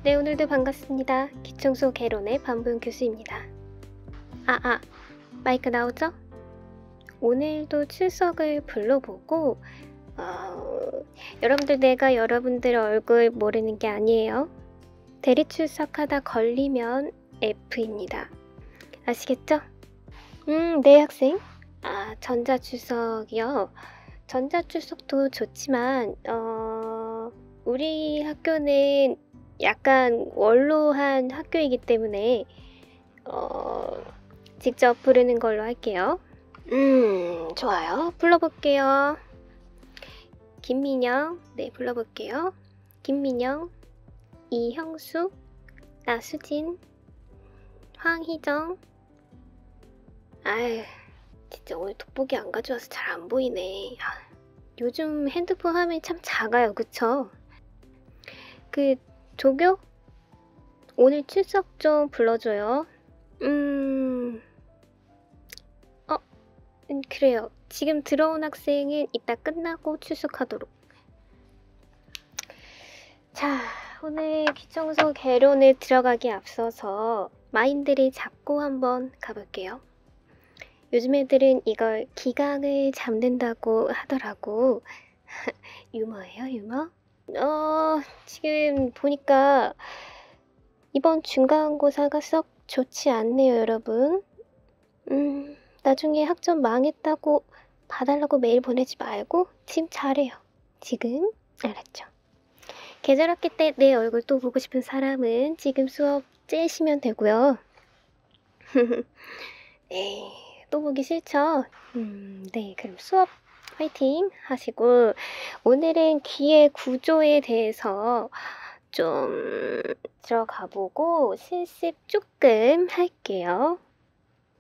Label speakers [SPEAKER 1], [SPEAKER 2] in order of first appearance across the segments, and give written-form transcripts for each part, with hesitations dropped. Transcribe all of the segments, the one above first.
[SPEAKER 1] 네, 오늘도 반갑습니다. 기청소 개론의 반보영 교수입니다. 마이크 나오죠? 오늘도 출석을 불러보고 여러분들, 내가 여러분들 얼굴 모르는 게 아니에요. 대리 출석하다 걸리면 F입니다. 아시겠죠? 네, 학생. 전자출석이요. 전자출석도 좋지만 우리 학교는 약간 원로한 학교이기 때문에 직접 부르는 걸로 할게요. 좋아요. 불러볼게요. 김민영. 네, 불러볼게요. 김민영, 이형수, 나수진, 황희정. 아유, 진짜 오늘 돋보기 안 가져와서 잘 안 보이네. 요즘 핸드폰 화면이 참 작아요, 그쵸? 조교? 오늘 출석 좀 불러줘요. 그래요. 지금 들어온 학생은 이따 끝나고 출석하도록. 자, 오늘 기청소 개론에 들어가기 앞서서 마인드를 잡고 한번 가볼게요. 요즘 애들은 이걸 기강을 잡는다고 하더라고. 유머예요, 유머? 지금 보니까 이번 중간고사가 썩 좋지 않네요, 여러분. 나중에 학점 망했다고 봐달라고 메일 보내지 말고 지금 잘해요. 지금 알았죠? 계절학기 때 내 얼굴 또 보고 싶은 사람은 지금 수업 째시면 되고요. 네, 또 보기 싫죠? 네, 그럼 수업 화이팅 하시고 오늘은 귀의 구조에 대해서 좀 들어가 보고 실습 조금 할게요.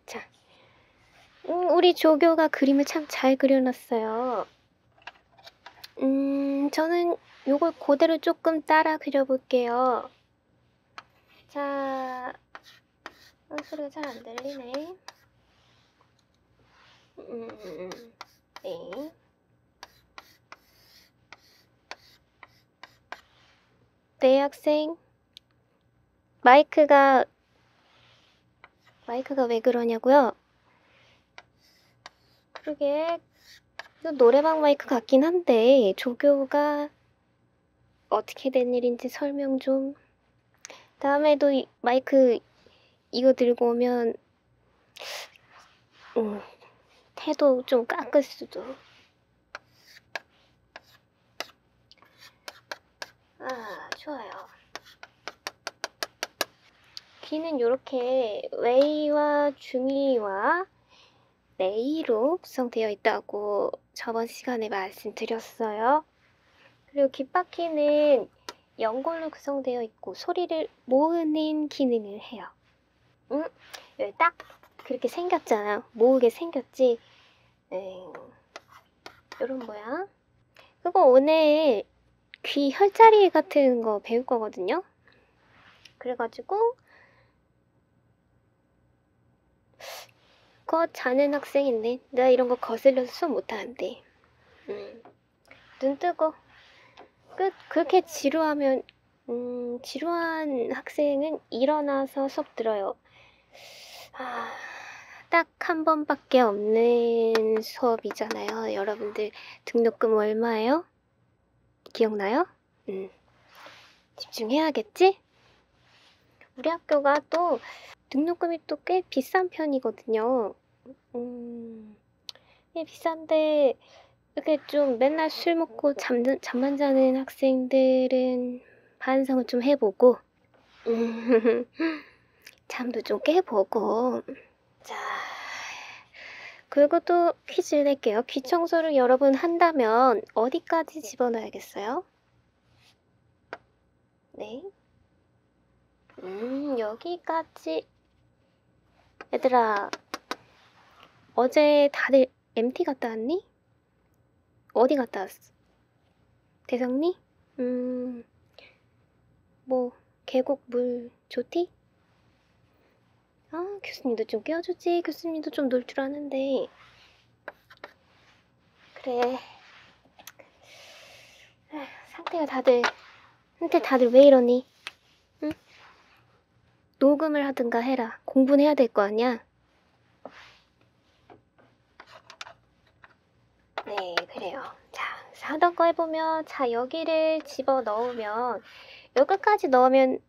[SPEAKER 1] 자, 우리 조교가 그림을 참 잘 그려놨어요. 저는 요걸 그대로 조금 따라 그려볼게요. 자, 소리가 잘 안 들리네. 네. 네, 학생. 마이크가 왜 그러냐고요? 그러게, 노래방 마이크 같긴 한데 조교가 어떻게 된 일인지 설명 좀. 다음에도 마이크 이거 들고 오면 태도 좀 깎을 수도. 좋아요. 귀는 이렇게 웨이와 중위와 레이로 구성되어 있다고 저번 시간에 말씀드렸어요. 그리고 귓바퀴는 연골로 구성되어 있고 소리를 모으는 기능을 해요. 여기 딱 그렇게 생겼잖아요. 모으게 생겼지. 이런 모양. 그거 오늘 귀 혈자리 같은 거 배울 거거든요. 그래가지고 그거 자는 학생인데 내가 이런 거 거슬려서 수업 못하는데 눈 뜨고 그렇게 지루하면 지루한 학생은 일어나서 수업 들어요. 딱 한 번밖에 없는 수업이잖아요. 여러분들 등록금 얼마예요? 기억나요? 집중해야겠지? 우리 학교가 또 등록금이 또 꽤 비싼 편이거든요. 꽤 비싼데 이렇게 좀 맨날 술 먹고 잠만 자는 학생들은 반성을 좀 해보고 잠도 좀 깨보고. 자, 그리고 또 퀴즈를 낼게요. 귀 청소를 여러 번 한다면 어디까지 집어넣어야겠어요? 네. 여기까지. 얘들아, 어제 다들 MT 갔다 왔니? 어디 갔다 왔어? 대성리? 계곡 물 좋디? 교수님도 좀 깨워주지. 교수님도 좀 놀 줄 아는데. 그래. 상태가 다들 왜 이러니? 녹음을 하든가 해라. 공부는 해야 될 거 아니야? 네, 그래요. 자, 하던 거 해보면, 자, 여기를 집어 넣으면, 여기까지 넣으면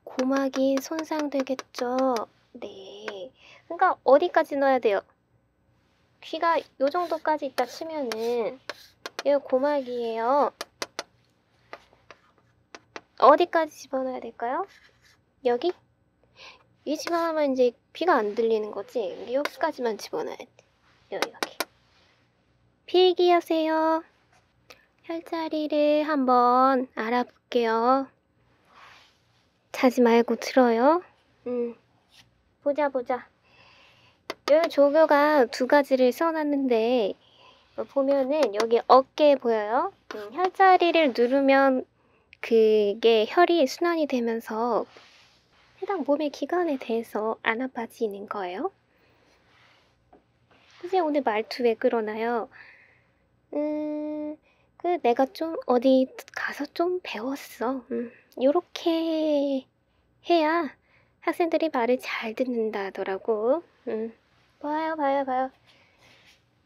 [SPEAKER 1] 고막이 손상되겠죠? 네. 그러니까 어디까지 넣어야 돼요? 귀가 요 정도까지 있다 치면은, 이거 고막이에요. 어디까지 집어넣어야 될까요? 여기? 이 집어넣으면 이제 귀가 안 들리는 거지? 여기까지만 집어넣어야 돼. 여기. 필기하세요. 혈자리를 한번 알아볼게요. 자지 말고 들어요. 보자. 여기 조교가 두 가지를 써놨는데 보면은 여기 어깨 보여요? 혈자리를 누르면 그게 혈이 순환이 되면서 해당 몸의 기관에 대해서 안 아파지는 거예요. 선생님 오늘 말투 왜 그러나요? 내가 좀 어디 가서 좀 배웠어. 요렇게 해야 학생들이 말을 잘 듣는다더라고. 봐요.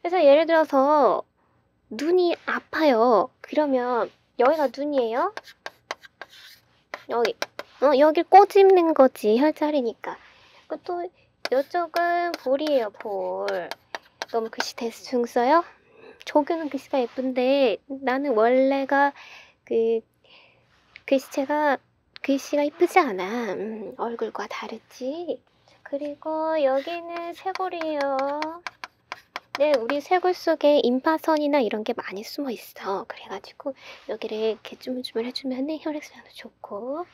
[SPEAKER 1] 그래서 예를 들어서 눈이 아파요. 그러면 여기가 눈이에요? 여길 꼬집는 거지. 혈자리니까. 또 이쪽은 볼이에요. 볼. 너무 글씨 대충 써요? 조교는 글씨가 예쁜데 나는 원래가 그 글씨가 이쁘지 않아. 얼굴과 다르지. 그리고 여기는 쇄골이에요. 네, 우리 쇄골 속에 임파선이나 이런 게 많이 숨어 있어. 그래가지고 여기를 이렇게 주물주물 해주면 혈액순환도 좋고.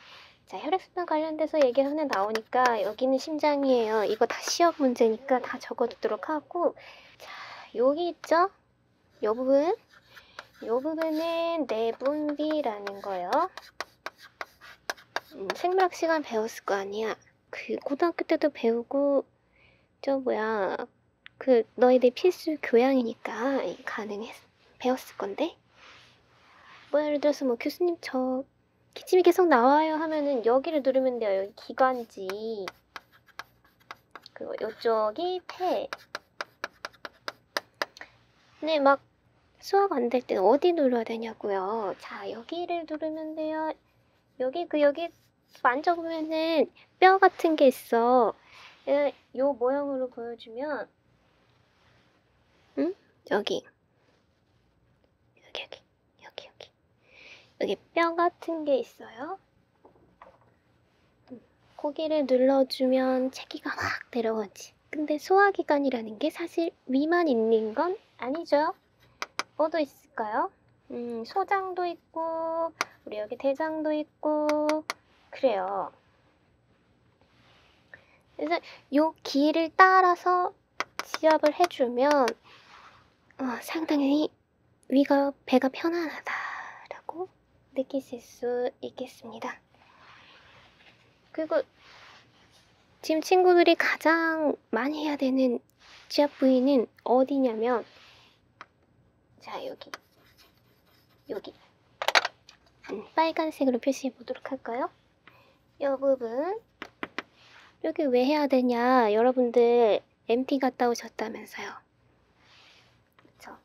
[SPEAKER 1] 자, 혈액순환 관련돼서 얘기가 하나 나오니까 여기는 심장이에요. 이거 다 시험 문제니까 다 적어두도록 하고. 자, 여기 있죠? 요 부분은 내분비라는 거예요. 생물학 시간 배웠을 거 아니야. 그 고등학교 때도 배우고 너희들 필수 교양이니까 배웠을 건데. 예를 들어서 교수님 저 기침이 계속 나와요 하면은 여기를 누르면 돼요. 여기 기관지. 그리고 이쪽이 폐. 근데 막 수업 안 될 때는 어디 눌러야 되냐고요. 자, 여기를 누르면 돼요. 여기 만져보면은 뼈 같은 게 있어. 요 모형으로 보여주면 여기 뼈 같은 게 있어요. 거기를 눌러주면 체기가 확 내려오지. 근데 소화기관이라는 게 사실 위만 있는 건 아니죠. 뭐도 있을까요? 소장도 있고 우리 여기 대장도 있고 그래요. 그래서 요 길을 따라서 지압을 해주면 상당히 배가 편안하다라고 느끼실 수 있겠습니다. 그리고 지금 친구들이 가장 많이 해야 되는 지압 부위는 어디냐면 자, 여기 빨간색으로 표시해 보도록 할까요? 이 부분 여기 왜 해야 되냐? 여러분들 MT 갔다 오셨다면서요. 그쵸?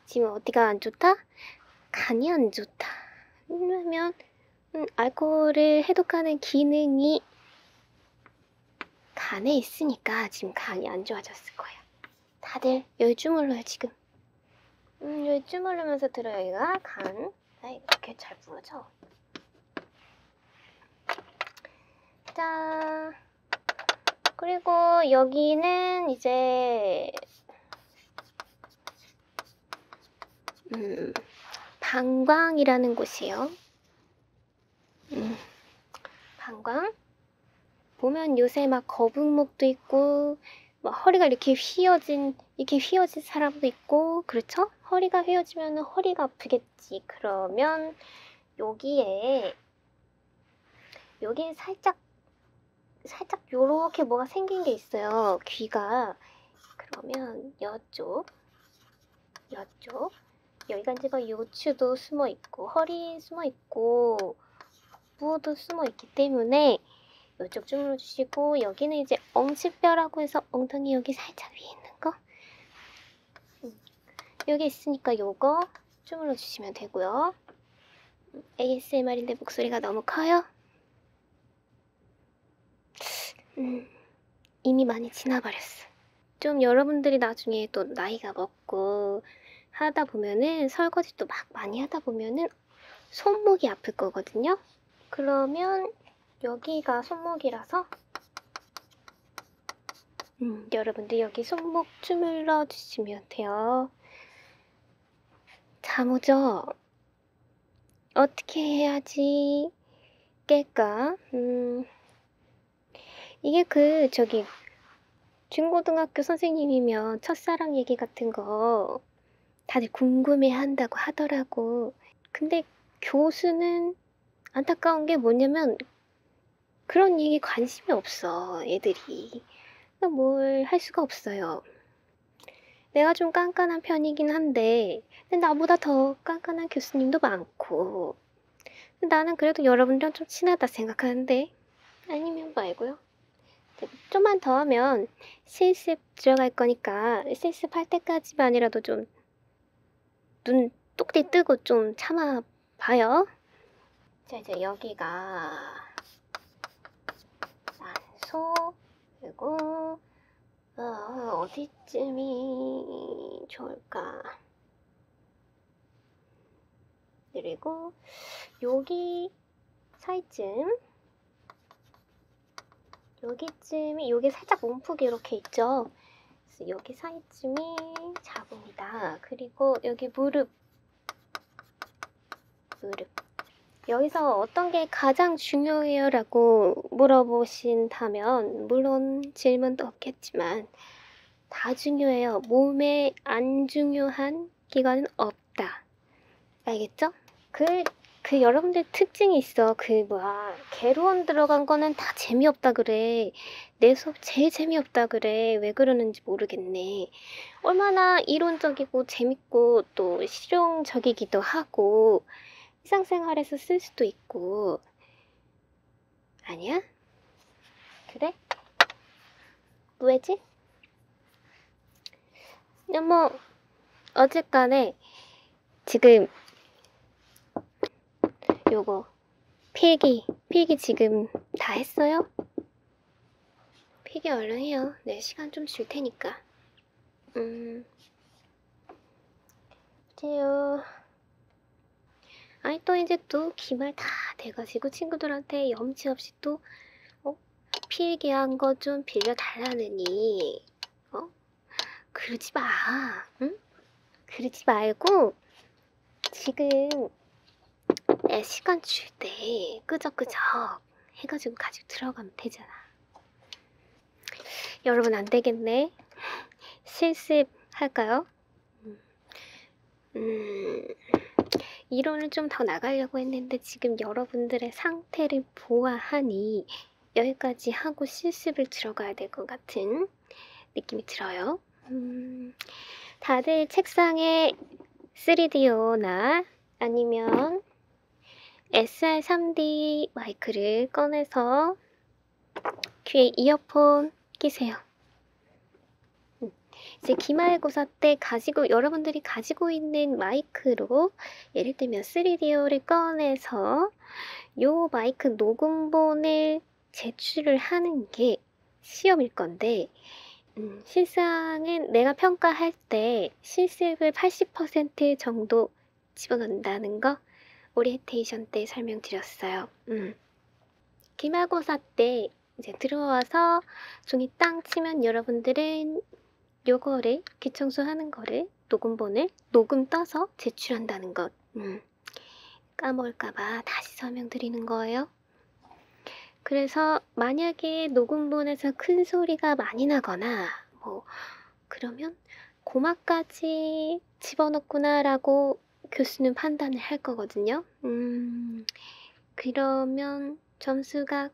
[SPEAKER 1] 지금 어디가 안 좋다? 간이 안 좋다. 왜냐면 알코올을 해독하는 기능이 간에 있으니까 지금 간이 안 좋아졌을 거예요. 다들 여기 주물러요 지금. 여기 주물르면서 들어요. 여기가 간. 이렇게 잘 부어져. 자, 그리고 여기는 이제 방광이라는 곳이에요. 방광. 보면 요새 막 거북목도 있고 막 허리가 이렇게 휘어진 사람도 있고 그렇죠? 허리가 휘어지면 허리가 아프겠지. 그러면 여기 살짝 요렇게 뭐가 생긴 게 있어요. 귀가. 그러면 여쪽 여기가 이제 막 요추도 숨어 있고 허리 숨어 있고 복부도 숨어 있기 때문에 이쪽 주물러 주시고, 여기는 이제 엉치뼈라고 해서 엉덩이 여기 살짝 위에 있는 거. 여기 있으니까 요거 주물러 주시면 되고요. ASMR인데 목소리가 너무 커요? 이미 많이 지나버렸어. 좀 여러분들이 나중에 또 나이가 먹고 하다 보면은 설거지도 막 많이 하다 보면은 손목이 아플 거거든요. 그러면 여기가 손목이라서 여러분들 여기 손목 주물러 주시면 돼요. 잠 오죠? 어떻게 해야지 깰까? 이게 저기 중고등학교 선생님이면 첫사랑 얘기 같은 거 다들 궁금해 한다고 하더라고. 근데 교수는 안타까운 게 뭐냐면 그런 얘기 관심이 없어, 애들이. 뭘 할 수가 없어요. 내가 좀 깐깐한 편이긴 한데 근데 나보다 더 깐깐한 교수님도 많고 나는 그래도 여러분들이랑 좀 친하다 생각하는데 아니면 말고요. 좀만 더 하면 실습 들어갈 거니까 실습할 때까지만이라도 좀 눈 똑띠 뜨고 좀 참아봐요. 자, 이제 여기가 난소, 그리고 어디쯤이 좋을까? 그리고 여기 사이쯤, 여기쯤이, 여기 살짝 움푹이 이렇게 있죠? 그래서 여기 사이쯤이 잡음이다. 그리고 여기 무릎. 여기서 어떤 게 가장 중요해요? 라고 물어보신다면 물론 질문도 없겠지만 다 중요해요. 몸에 안 중요한 기관은 없다. 알겠죠? 여러분들 특징이 있어. 개로원 들어간 거는 다 재미없다 그래. 내 수업 제일 재미없다 그래. 왜 그러는지 모르겠네. 얼마나 이론적이고 재밌고 또 실용적이기도 하고 일상생활에서 쓸 수도 있고. 아니야? 그래? 왜지? 뭐 어쨌간에 지금 요거 필기 지금 다 했어요? 필기 얼른 해요. 네, 시간 좀 줄 테니까. 그래요. 아니 또 이제 또 기말 다 돼가지고 친구들한테 염치 없이 또 필기한 거 좀 빌려달라느니 그러지 마. 응? 그러지 말고 지금 내 시간 줄 때 끄적끄적 해가지고 가지고 들어가면 되잖아. 여러분 안 되겠네. 실습할까요? 이론을 좀 더 나가려고 했는데 지금 여러분들의 상태를 보아하니 여기까지 하고 실습을 들어가야 될 것 같은 느낌이 들어요. 다들 책상에 3DO나 아니면 SR3D 마이크를 꺼내서 귀에 이어폰 끼세요. 이제 기말고사 때 여러분들이 가지고 있는 마이크로 예를 들면 3DO를 꺼내서 요 마이크 녹음본을 제출을 하는 게 시험일 건데 실상은 내가 평가할 때 실습을 80% 정도 집어넣는다는 거 오리엔테이션 때 설명드렸어요. 기말고사 때 이제 들어와서 종이 땅 치면 여러분들은 요거를 귀청소하는 거를 녹음본을 녹음 떠서 제출한다는 것. 까먹을까봐 다시 설명드리는 거예요. 그래서 만약에 녹음본에서 큰 소리가 많이 나거나 그러면 고마까지 집어넣구나 라고 교수는 판단을 할 거거든요. 그러면 점수가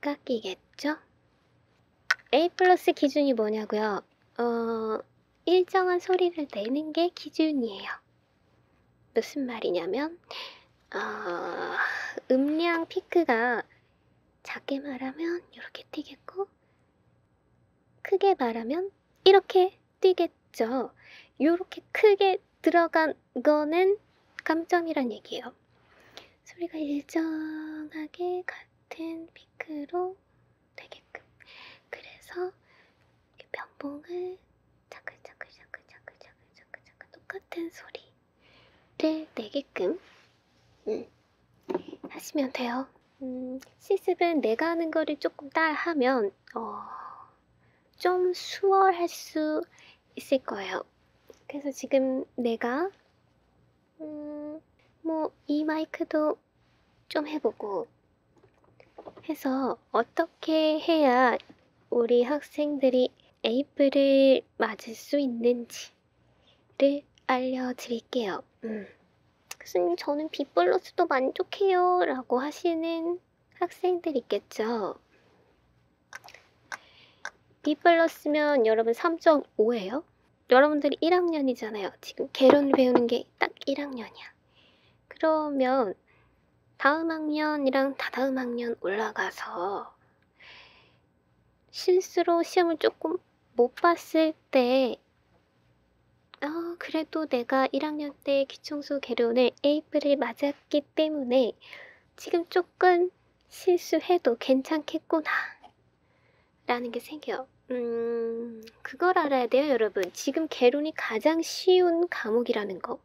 [SPEAKER 1] 깎이겠죠? A+ 기준이 뭐냐고요? 일정한 소리를 내는 게 기준이에요. 무슨 말이냐면 음량 피크가 작게 말하면 이렇게 뛰겠고 크게 말하면 이렇게 뛰겠죠. 이렇게 크게 들어간 거는 감점이란 얘기예요. 소리가 일정하게 같은 피크로 되게끔. 그래서 면봉을 차글차글차글차글차글차글 똑같은 소리를 내게끔 하시면 돼요. 실습은 내가 하는 거를 조금 따라하면 좀 수월할 수 있을 거예요. 그래서 지금 내가 뭐 이 마이크도 좀 해보고 해서 어떻게 해야 우리 학생들이 에이프를 맞을 수 있는지를 알려드릴게요. 교수님, 저는 B 플러스도 만족해요 라고 하시는 학생들 있겠죠. B 플러스면 여러분 3.5예요. 여러분들이 1학년이잖아요. 지금 개론 배우는 게 딱 1학년이야. 그러면 다음 학년이랑 다다음 학년 올라가서 실수로 시험을 조금 못 봤을 때 그래도 내가 1학년 때 기총수 개론을 A프를 맞았기 때문에 지금 조금 실수해도 괜찮겠구나 라는 게 생겨요. 그걸 알아야 돼요, 여러분. 지금 개론이 가장 쉬운 과목이라는 거.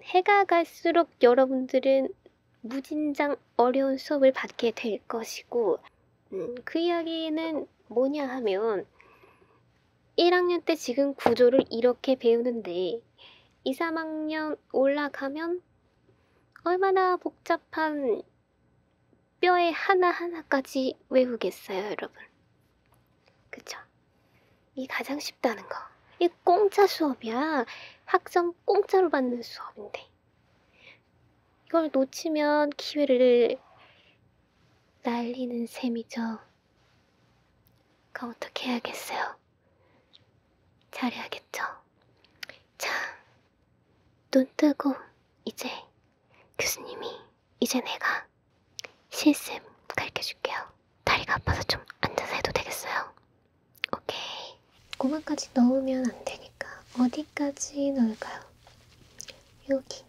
[SPEAKER 1] 해가 갈수록 여러분들은 무진장 어려운 수업을 받게 될 것이고 그 이야기는 뭐냐 하면 1학년 때 지금 구조를 이렇게 배우는데 2, 3학년 올라가면 얼마나 복잡한 뼈의 하나하나까지 외우겠어요, 여러분. 그쵸? 이게 가장 쉽다는 거. 이게 공짜 수업이야. 학점 공짜로 받는 수업인데 이걸 놓치면 기회를 날리는 셈이죠. 그럼 어떻게 해야겠어요? 잘해야겠죠. 자, 눈 뜨고 이제 교수님이 이제 내가 실습 가르쳐줄게요. 다리가 아파서 좀 앉아서 해도 되겠어요? 오케이. 고마까지 넣으면 안 되니까 어디까지 넣을까요? 여기.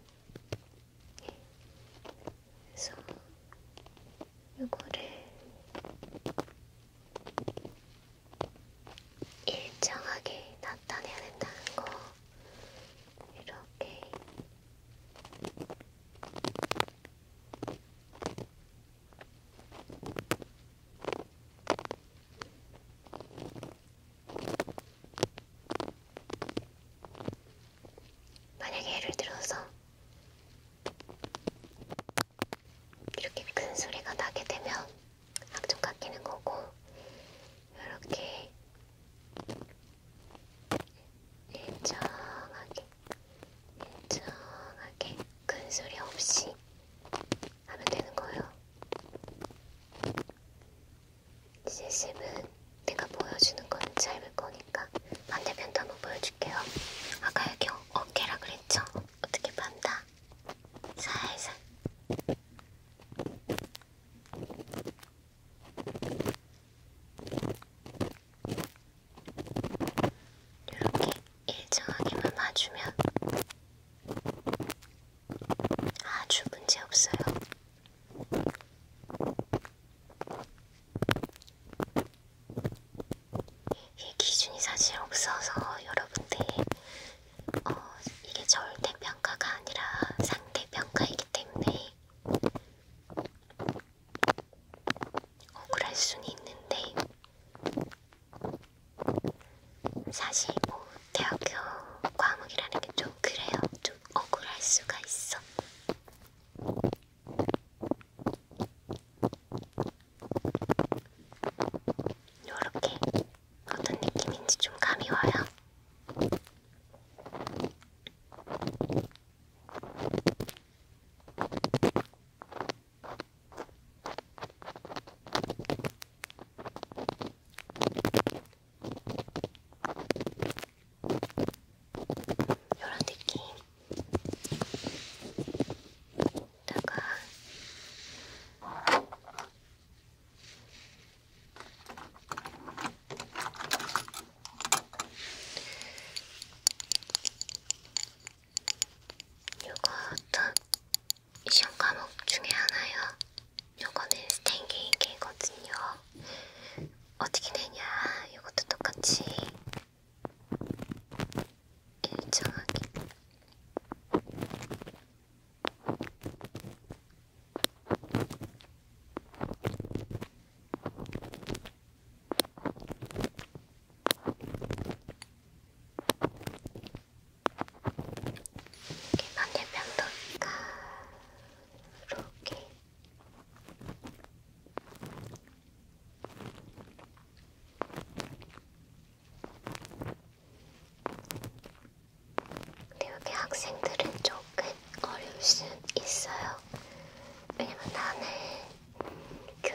[SPEAKER 1] 그래서 요거를 일정하게 나타내야 된다는 거. 이렇게. 만약에 예를 들어서 이렇게 큰 소리가 나게 되면 학점 깎이는 거고, 이렇게 일정하게 큰 소리 없이 하면 되는 거예요. 실습은 내가 보여주는 건 짧을 거니까 반대편도 한번 보여줄게요. 아까 여기 어깨라 그랬죠? 어떻게 반다? 살살. 이렇게 일정하게만 봐주면 아주 문제 없어요.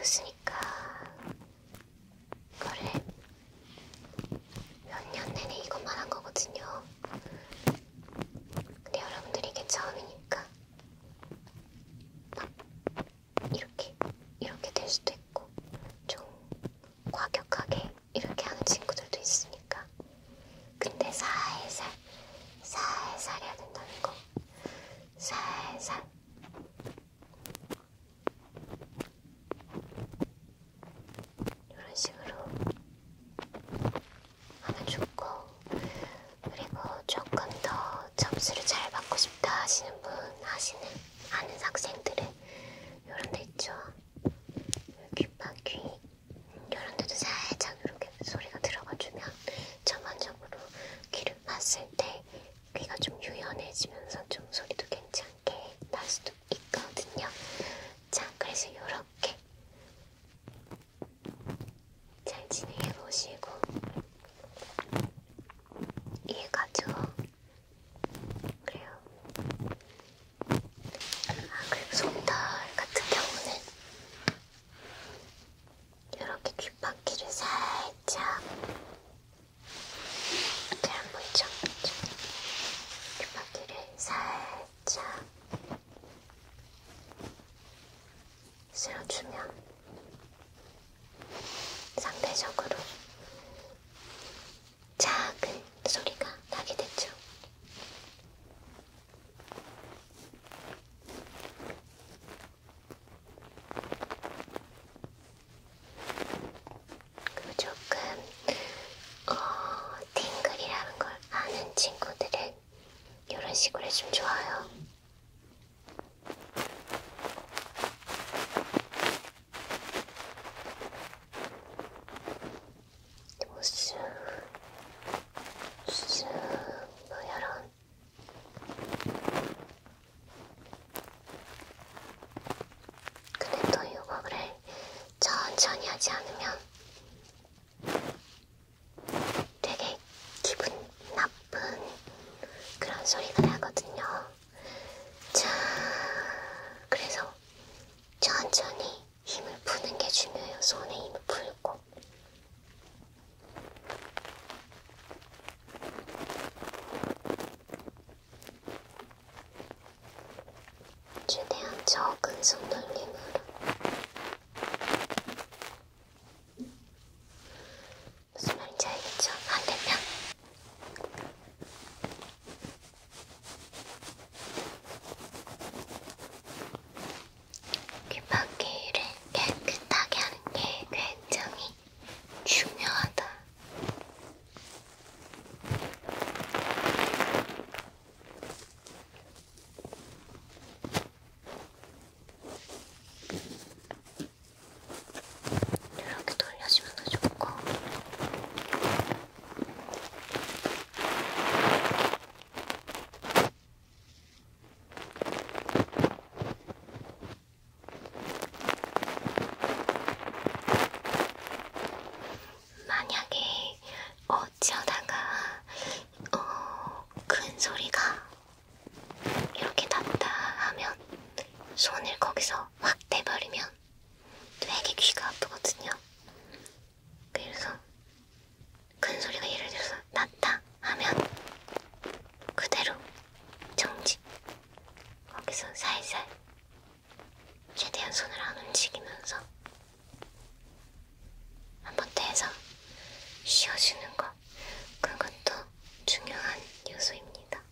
[SPEAKER 1] 키웠으니까 이거를 몇 년 내내 이것만 한 거거든요. 근데 여러분들이 이게 처음이니까 막 이렇게 될 수도 있고 좀 과격하게 이렇게 하는 친구들도 있으니까. 근데 살살 해야 된다는 거. 살살. 이런 식으로 하면 좋고, 그리고 조금 더 점수를 잘 받고 싶다 하시는 분, 아는 학생들은 이런 데 있죠. 귓바퀴 이런 데도 살짝 이렇게 소리가 들어가주면 전반적으로 귀를 봤을 때 귀가 좀 유연해지면서 좀 소리도 괜찮게 날 수도 있거든요. 자, 그래서 이렇게 잘 진행해보시고. 이해가죠? 그래요. 그리고 솜털 같은 경우는 이렇게 귓바퀴를 살짝, 잘 안 보이죠? 귓바퀴를 살짝 쓸어주면 상대적으로 작은 소리가 나게 되죠. 그리고 조금 팅글이라는 걸 아는 친구들은 이런 식으로 해주면 좋아요. 뭐 쑥 뭐 이런. 근데 또 이거를 천천히 하지 않으면 되게 기분 나쁜 그런 소리가 나거든요. 자, 그래서 천천히 힘을 푸는 게 중요해요. 손에 힘을 풀고. 최대한 적은 손놀림으로. 무슨 말인지 알겠죠? 반대편. 귓바퀴를 깨끗하게 하는 게 굉장히 중요하다. 이렇게 돌려주면 더 좋고. 만약에 어쩌다가 큰 소리가 이렇게 났다 하면 손을 거기서 확 대버리면 되게 귀가 아프거든요. 그래서 큰 소리가 예를 들어서 났다 하면 그대로 정지. 거기서 살살 최대한 손을 안 움직이면서 한번 떼서 쉬어주는 거. 그것도 중요한 요소입니다.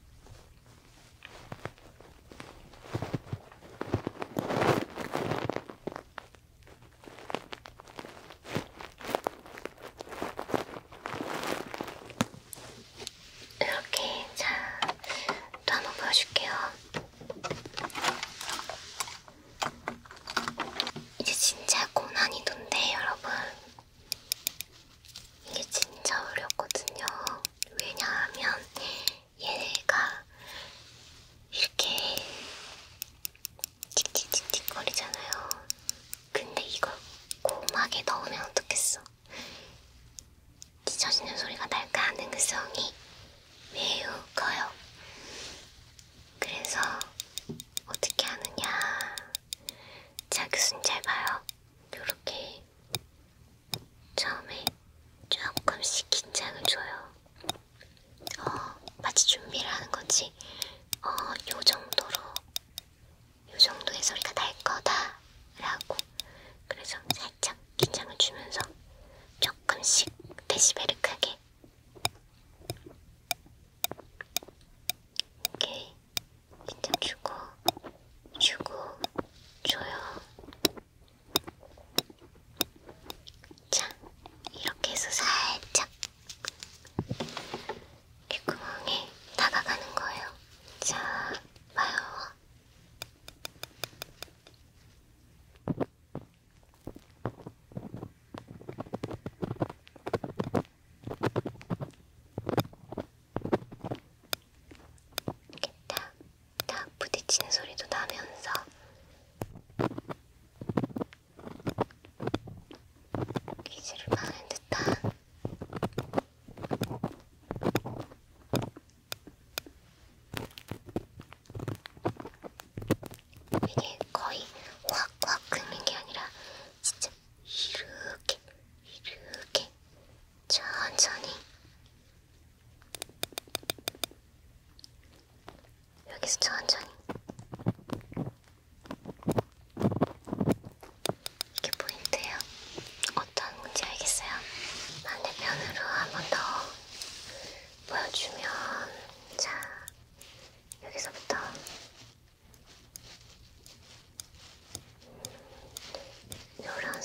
[SPEAKER 1] 이렇게. 자, 또 한번 보여줄게요. 이제 진짜 고난이도인데 여러분, 이게 진짜 어렵거든요. 왜냐하면 얘가 이렇게 틱틱틱틱 거리잖아요. 근데 이걸 고막에 넣으면 어떻겠어? 찢어지는 소리가 날 가능성이 매우 커요. 그래서 어떻게 하느냐. 자, 교수님 잘 봐요.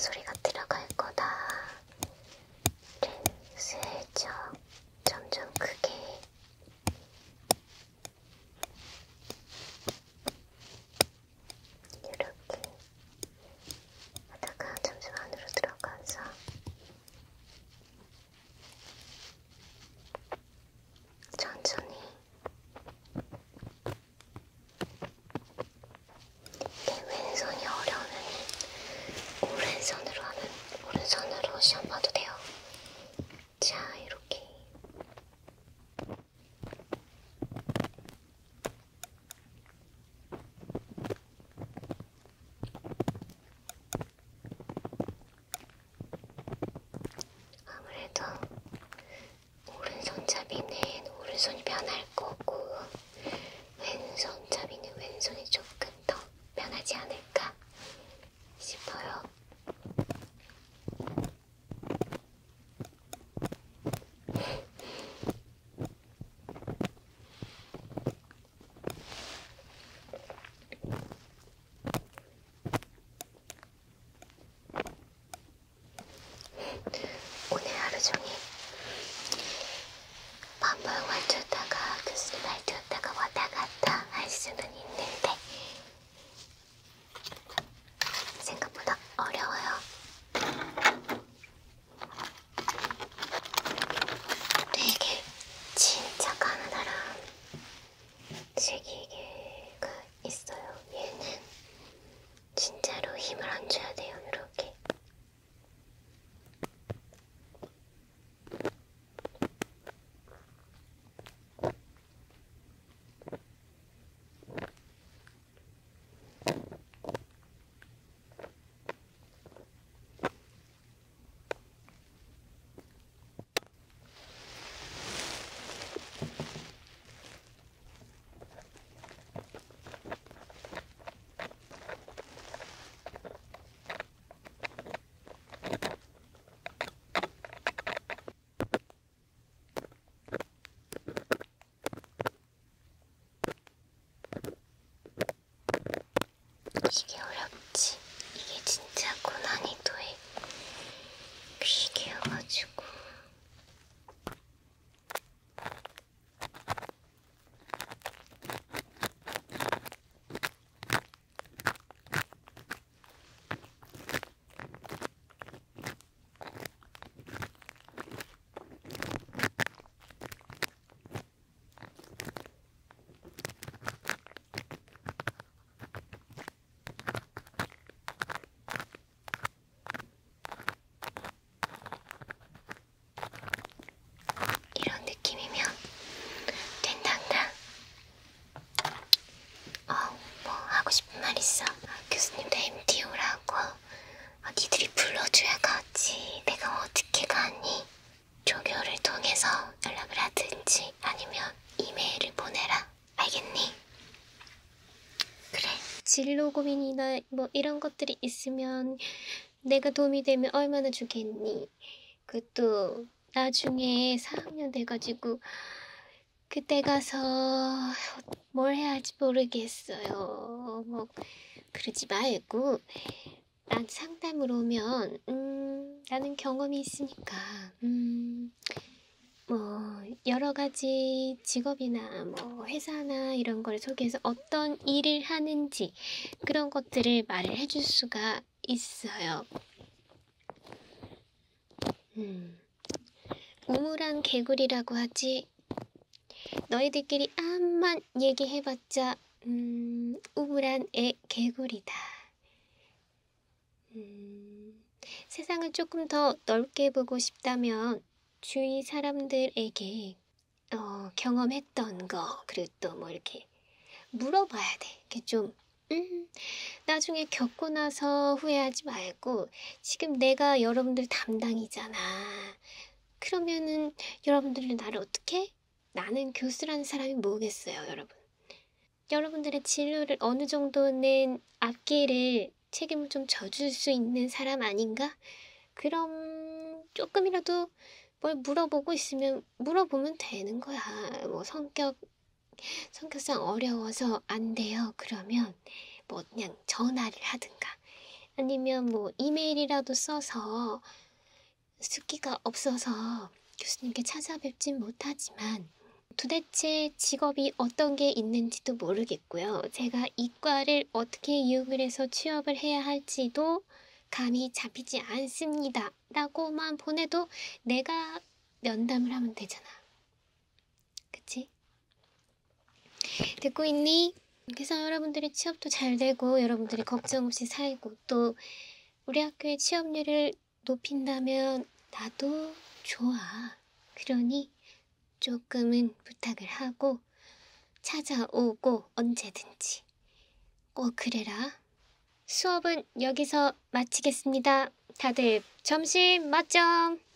[SPEAKER 1] 소리가 들어갈 거다를 슬쩍 점점 크게 이렇게 하다가 점점 안으로 들어가서 천천히 내 왼손이 어려우면 오른손으로 시험 봐도 돼요. 자, 이렇게 아무래도 오른손잡이는 오른손이 편할 거고 왼손잡이는 왼손이 조금 더 편하지 않을까 싶어요. 오늘 하루 종일 반복 말투였다가 교수님 말투였다가 왔다 갔다 할 수는 있는데 생각보다 어려워요. 되게 진짜 가느다란 제기계가 있어요. 얘는 진짜로 힘을 안 줘야 돼요. 이렇게 이게 어렵지. 이게 진짜 고난이도의 비계여가지고 이런 느낌이면 된단다. 뭐 하고 싶은 말 있어? 교수님도 MT 오라고. 니들이 불러줘야 가지. 내가 어떻게 가니? 조교를 통해서 연락을 하든지 아니면 이메일을 보내라. 알겠니? 그래. 진로 고민이나 뭐 이런 것들이 있으면 내가 도움이 되면 얼마나 좋겠니? 그것도 나중에 4학년 돼가지고 그때 가서 뭘 해야 할지 모르겠어요. 뭐 그러지 말고 난 상담으로 오면 나는 경험이 있으니까 뭐 여러 가지 직업이나 뭐 회사나 이런 걸 소개해서 어떤 일을 하는지 그런 것들을 말을 해줄 수가 있어요. 우물안 개구리라고 하지. 너희들끼리 암만 얘기해봤자 우물안 애 개구리다. 세상을 조금 더 넓게 보고 싶다면 주위 사람들에게 경험했던 거 그리고 또 뭐 이렇게 물어봐야 돼. 이렇게 좀 나중에 겪고 나서 후회하지 말고 지금 내가 여러분들 담당이잖아. 그러면은 여러분들은 나를 어떻게? 나는 교수라는 사람이 뭐겠어요, 여러분. 여러분들의 진로를 어느 정도는 앞길을 책임을 좀 져줄 수 있는 사람 아닌가? 그럼 조금이라도 뭘 물어보고 있으면 물어보면 되는 거야. 뭐 성격상 어려워서 안 돼요. 그러면 뭐 그냥 전화를 하든가 아니면 뭐 이메일이라도 써서 숫기가 없어서 교수님께 찾아뵙진 못하지만 도대체 직업이 어떤 게 있는지도 모르겠고요. 제가 이과를 어떻게 이용을 해서 취업을 해야 할지도 감이 잡히지 않습니다. 라고만 보내도 내가 면담을 하면 되잖아. 그치? 듣고 있니? 그래서 여러분들의 취업도 잘 되고 여러분들이 걱정 없이 살고 또 우리 학교의 취업률을 높인다면 나도 좋아. 그러니 조금은 부탁을 하고 찾아오고 언제든지 꼭 그래라. 수업은 여기서 마치겠습니다. 다들 점심 맛점!